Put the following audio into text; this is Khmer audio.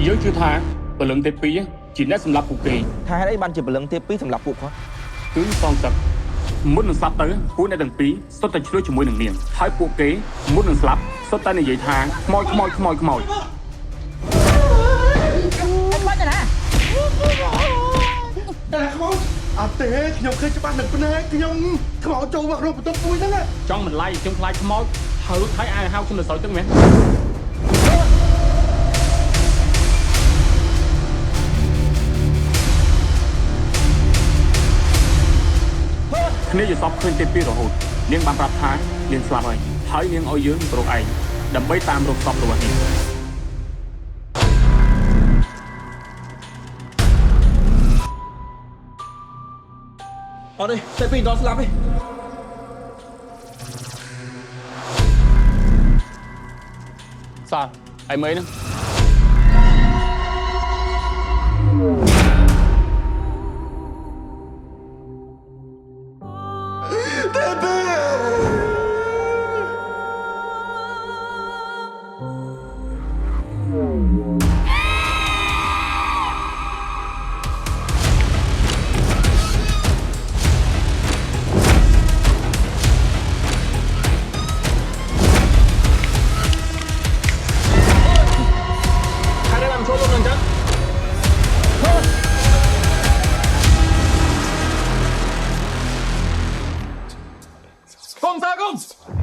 យើងជឿថាពលឹងទេពីជាអ្នកសម្លាប់ពួកគេថាហេតុអីបានជាពលឹងទេពីសម្រាប់ពួកគាត់គឺសងសឹកមុននឹងស្លាប់ទៅពួកអ្នកទាំងពីរសុទ្ធតែឆ្លោះជាមួយនឹងនាងហើយពួកគេមុននឹងស្លាប់សុទ្ធតែនិយាយថាខ្មោចបាច់ទៅណាតែខ្មោចអត់ទេខ្ញុំឃើញច្បាស់នឹងភ្នែកខ្ញុំខ្មោចចូលមកក្នុងបន្ទប់មួយហ្នឹងចង់បន្លាយខ្ញុំខ្លាចខ្មោចហើយអាចហៅខ្ញុំទៅសោយទឹកមែនគ្នាជាសពឃើញទេពីរហូតនាងបានប្រាប់ថានាងស្លាប់ហើយនាងឲ្យយើងរកឯងដើម្បីតាមរកសពរបស់នាងអត់ទេតែពីដល់ស្លាប់ទេសាអីមើលហ្នឹងKom,